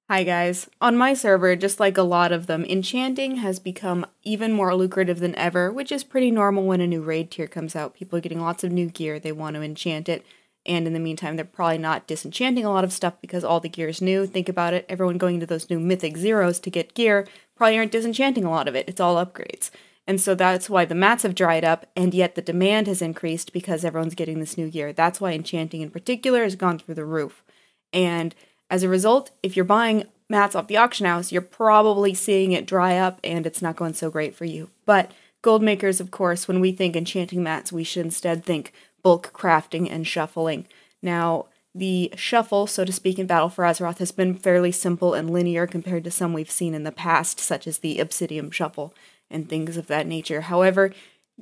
Hi guys. On my server, just like a lot of them, enchanting has become even more lucrative than ever, which is pretty normal when a new raid tier comes out. People are getting lots of new gear, they want to enchant it, and in the meantime they're probably not disenchanting a lot of stuff because all the gear is new. Think about it, everyone going into those new mythic zeros to get gear probably aren't disenchanting a lot of it, it's all upgrades. And so that's why the mats have dried up, and yet the demand has increased because everyone's getting this new gear. That's why enchanting in particular has gone through the roof. And as a result, if you're buying mats off the auction house, you're probably seeing it dry up and it's not going so great for you. But gold makers, of course, when we think enchanting mats, we should instead think bulk crafting and shuffling. Now, the shuffle, so to speak, in Battle for Azeroth has been fairly simple and linear compared to some we've seen in the past, such as the Obsidian Shuffle and things of that nature. However,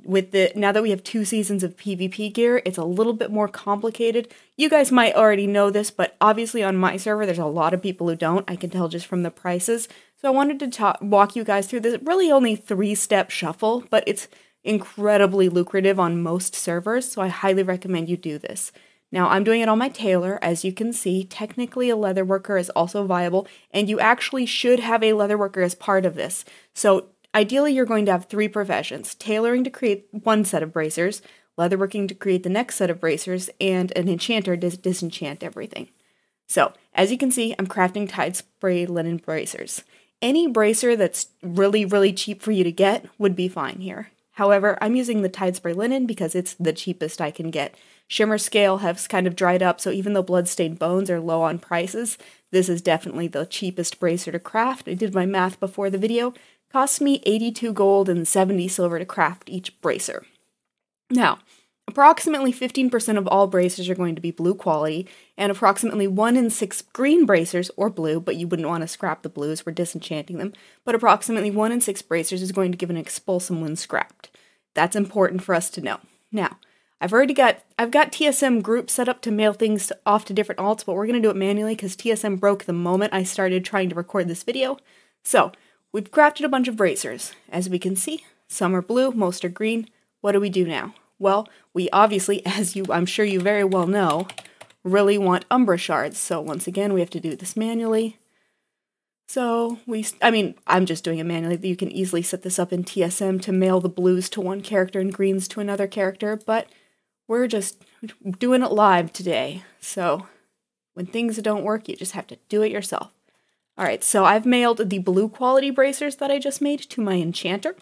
now that we have 2 seasons of PvP gear, it's a little bit more complicated. You guys might already know this, but obviously on my server there's a lot of people who don't. I can tell just from the prices. So I wanted to walk you guys through this really only 3-step shuffle, but it's incredibly lucrative on most servers, so I highly recommend you do this. Now, I'm doing it on my tailor. As you can see, technically a leatherworker is also viable, and you actually should have a leatherworker as part of this. So ideally, you're going to have 3 professions: tailoring to create one set of bracers, leatherworking to create the next set of bracers, and an enchanter to disenchant everything. So, as you can see, I'm crafting tide spray linen bracers. Any bracer that's really, really cheap for you to get would be fine here. However, I'm using the tide spray linen because it's the cheapest I can get. Shimmer scale has kind of dried up, so even though bloodstained bones are low on prices, this is definitely the cheapest bracer to craft. I did my math before the video. Cost me 82 gold and 70 silver to craft each bracer. Now, approximately 15% of all bracers are going to be blue quality, and approximately 1 in 6 green bracers, or blue, but you wouldn't want to scrap the blues, we're disenchanting them, but approximately 1 in 6 bracers is going to give an expulsum when scrapped. That's important for us to know. Now, I've got TSM group set up to mail things off to different alts, but we're going to do it manually because TSM broke the moment I started trying to record this video. So, we've crafted a bunch of bracers. As we can see, some are blue, most are green. What do we do now? Well, we obviously, I'm sure you very well know, really want Umbra shards. So once again, we have to do this manually. So I'm just doing it manually. You can easily set this up in TSM to mail the blues to one character and greens to another character, but we're just doing it live today. So when things don't work, you just have to do it yourself. Alright, so I've mailed the blue quality bracers that I just made to my enchanter,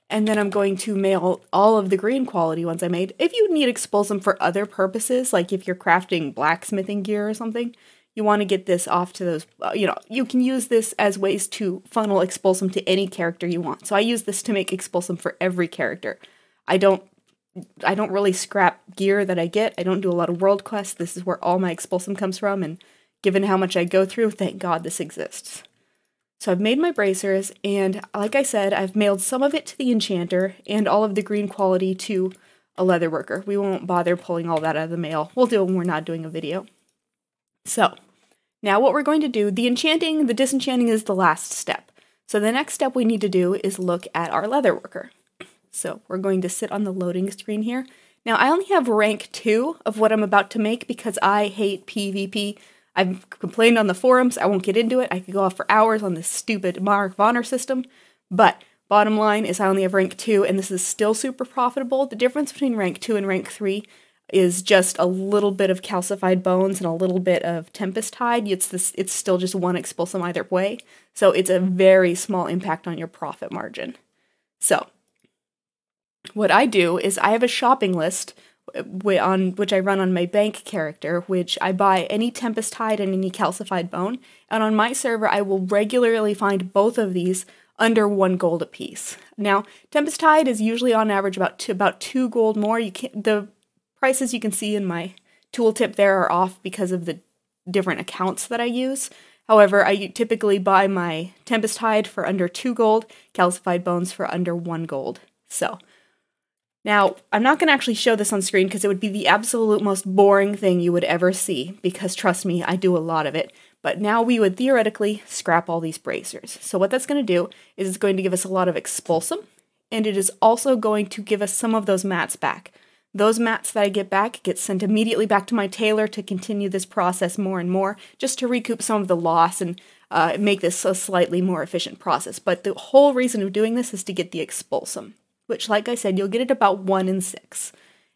and then I'm going to mail all of the green quality ones I made. If you need expulsum for other purposes, like if you're crafting blacksmithing gear or something, you want to get this off to those, you can use this as ways to funnel expulsum to any character you want. So I use this to make expulsum for every character. I don't really scrap gear that I get. I don't do a lot of world quests. This is where all my expulsum comes from, and given how much I go through, thank God this exists. So I've made my bracers, and like I said, I've mailed some of it to the enchanter, and all of the green quality to a leatherworker. We won't bother pulling all that out of the mail. We'll do it when we're not doing a video. So, now what we're going to do, the disenchanting is the last step. So the next step we need to do is look at our leatherworker. So we're going to sit on the loading screen here. Now I only have rank 2 of what I'm about to make because I hate PvP. I've complained on the forums, I won't get into it, I could go off for hours on this stupid Mark of Honor system, but bottom line is I only have rank 2 and this is still super profitable. The difference between rank 2 and rank 3 is just a little bit of calcified bones and a little bit of tempest hide. It's still just 1 expulsum either way, so it's a very small impact on your profit margin. So, what I do is I have a shopping list which I run on my bank character, which I buy any tempest hide and any calcified bone, and on my server I will regularly find both of these under 1 gold a piece. Now, tempest hide is usually on average about 2 gold more. The prices you can see in my tooltip there are off because of the different accounts that I use. However, I typically buy my tempest hide for under 2 gold, calcified bones for under 1 gold. So, now, I'm not going to actually show this on screen because it would be the absolute most boring thing you would ever see, because trust me, I do a lot of it. But now we would theoretically scrap all these bracers. So what that's going to do is it's going to give us a lot of expulsum, and it is also going to give us some of those mats back. Those mats that I get back get sent immediately back to my tailor to continue this process more and more, just to recoup some of the loss and make this a slightly more efficient process. But the whole reason of doing this is to get the expulsum, which, like I said, you'll get it about 1 in 6.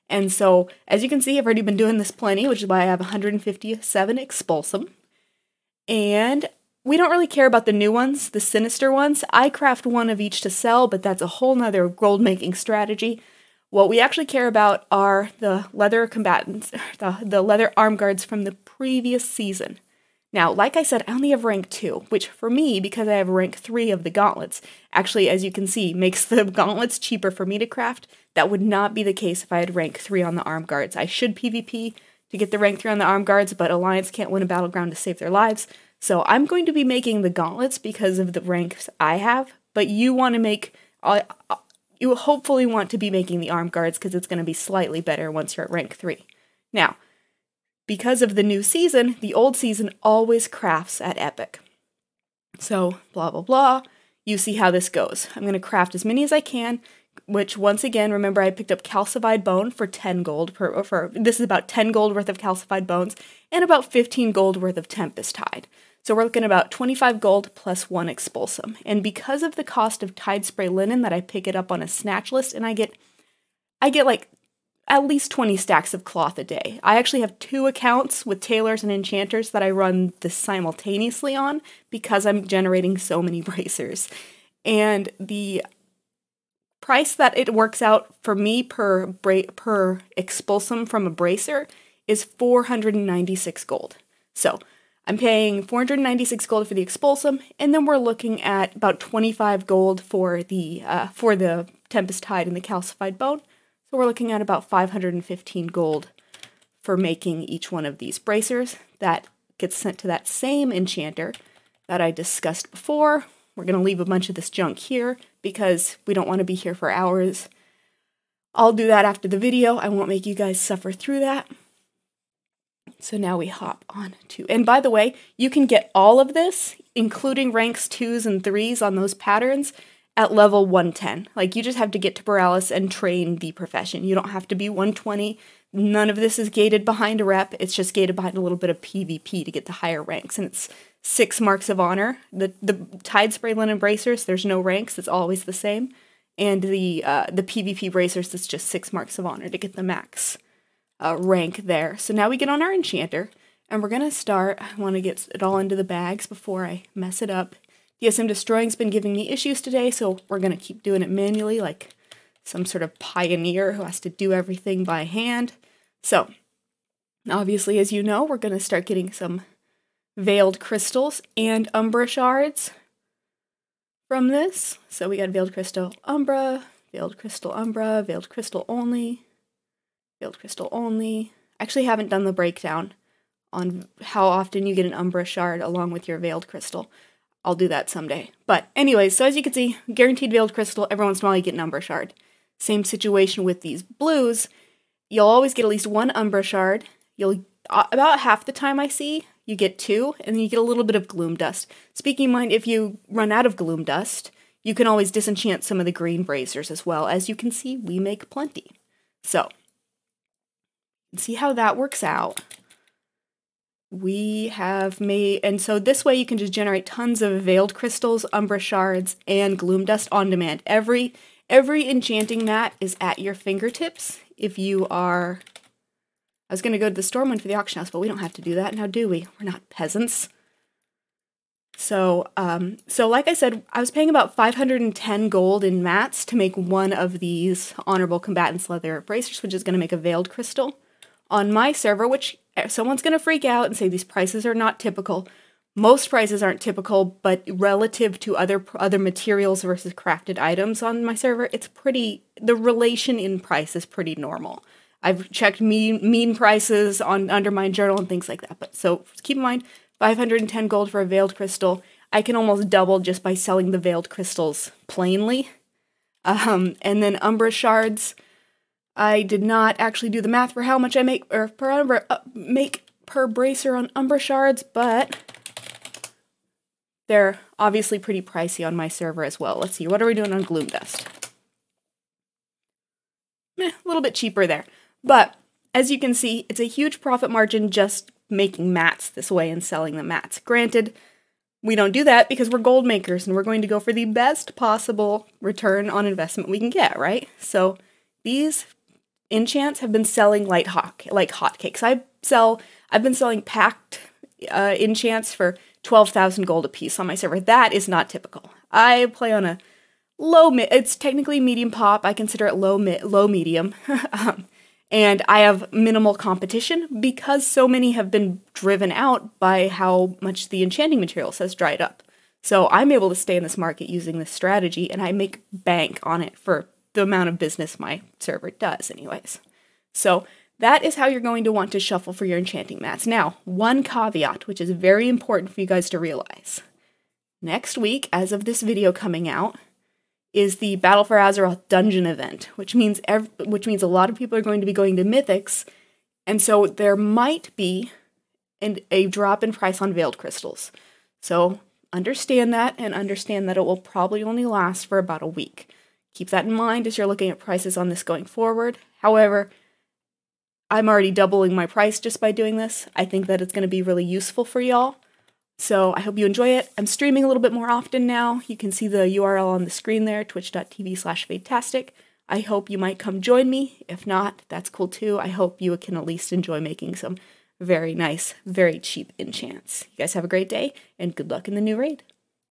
And so, as you can see, I've already been doing this plenty, which is why I have 157 expulsum. And we don't really care about the new ones, the sinister ones. I craft one of each to sell, but that's a whole nother gold making strategy. What we actually care about are the leather combatants, the leather arm guards from the previous season. Now, like I said, I only have rank 2, which for me, because I have rank 3 of the gauntlets, actually, as you can see, makes the gauntlets cheaper for me to craft. That would not be the case if I had rank 3 on the arm guards. I should PvP to get the rank 3 on the arm guards, but Alliance can't win a battleground to save their lives. So I'm going to be making the gauntlets because of the ranks I have, but you want to make, you hopefully want to be making the arm guards because it's going to be slightly better once you're at rank 3. Now, because of the new season, the old season always crafts at epic. So, blah, blah, blah. You see how this goes. I'm going to craft as many as I can, which, once again, remember I picked up calcified bone for 10 gold. This is about 10 gold worth of calcified bones, and about 15 gold worth of tempest hide. So we're looking at about 25 gold plus 1 expulsum. And because of the cost of tide spray linen that I pick it up on a snatch list, and I get like at least 20 stacks of cloth a day. I actually have 2 accounts with tailors and enchanters that I run this simultaneously on because I'm generating so many bracers. And the price that it works out for me per expulsum from a bracer is 496 gold. So I'm paying 496 gold for the expulsum, and then we're looking at about 25 gold for the tempest hide and the calcified bone. So we're looking at about 515 gold for making each one of these bracers. That gets sent to that same enchanter that I discussed before. We're going to leave a bunch of this junk here because we don't want to be here for hours. I'll do that after the video. I won't make you guys suffer through that. So now we hop on to, and by the way, you can get all of this, including ranks 2s and 3s on those patterns, at level 110. Like, you just have to get to Borealis and train the profession. You don't have to be 120. None of this is gated behind a rep. It's just gated behind a little bit of PvP to get to higher ranks, and it's 6 marks of honor. The tide spray linen bracers, there's no ranks. It's always the same. And the PvP bracers, it's just 6 marks of honor to get the max rank there. So now we get on our enchanter, and we're going to start. I want to get it all into the bags before I mess it up. DSM Destroying's been giving me issues today, so we're going to keep doing it manually like some sort of pioneer who has to do everything by hand. So, obviously, as you know, we're going to start getting some veiled crystals and umbra shards from this. So we got veiled crystal umbra, veiled crystal umbra, veiled crystal only, veiled crystal only. I actually haven't done the breakdown on how often you get an umbra shard along with your veiled crystal. I'll do that someday. But anyways, so as you can see, guaranteed veiled crystal, every once in a while you get an umbra shard. Same situation with these blues. You'll always get at least 1 umbra shard. You'll, about half the time I see, you get 2, and then you get a little bit of gloom dust. Speaking in mind, if you run out of gloom dust, you can always disenchant some of the green bracers as well. As you can see, we make plenty. So, see how that works out. We have made, and so this way you can just generate tons of veiled crystals, umbra shards, and gloom dust on demand. Every enchanting mat is at your fingertips. If you are, I was going to go to the store one for the auction house, but we don't have to do that now, do we? We're not peasants. So, like I said, I was paying about 510 gold in mats to make one of these Honorable Combatants leather bracers, which is going to make a veiled crystal. On my server, which someone's going to freak out and say these prices are not typical. Most prices aren't typical, but relative to other materials versus crafted items on my server, it's pretty, the relation in price is pretty normal. I've checked mean prices on under my journal and things like that. But so keep in mind, 510 gold for a veiled crystal. I can almost double just by selling the veiled crystals plainly. And then umbra shards. I did not actually do the math for how much I make per bracer on umbra shards, but they're obviously pretty pricey on my server as well. Let's see, what are we doing on gloom dust? A little bit cheaper there. But as you can see, it's a huge profit margin just making mats this way and selling the mats. Granted, we don't do that because we're gold makers and we're going to go for the best possible return on investment we can get, right? So these enchants have been selling like hotcakes. I've been selling packed enchants for 12,000 gold a piece on my server. That is not typical. I play on a it's technically medium pop. I consider it low medium. And I have minimal competition because so many have been driven out by how much the enchanting materials has dried up. So I'm able to stay in this market using this strategy, and I make bank on it for the amount of business my server does anyways. So that is how you're going to want to shuffle for your enchanting mats. Now, one caveat, which is very important for you guys to realize. Next week, as of this video coming out, is the Battle for Azeroth dungeon event, which means a lot of people are going to be going to Mythics, and so there might be a drop in price on Veiled Crystals. So understand that, and understand that it will probably only last for about a week. Keep that in mind as you're looking at prices on this going forward. However, I'm already doubling my price just by doing this. I think that it's going to be really useful for y'all. So I hope you enjoy it. I'm streaming a little bit more often now. You can see the URL on the screen there, twitch.tv/Fadetastic. I hope you might come join me. If not, that's cool too. I hope you can at least enjoy making some very nice, very cheap enchants. You guys have a great day, and good luck in the new raid.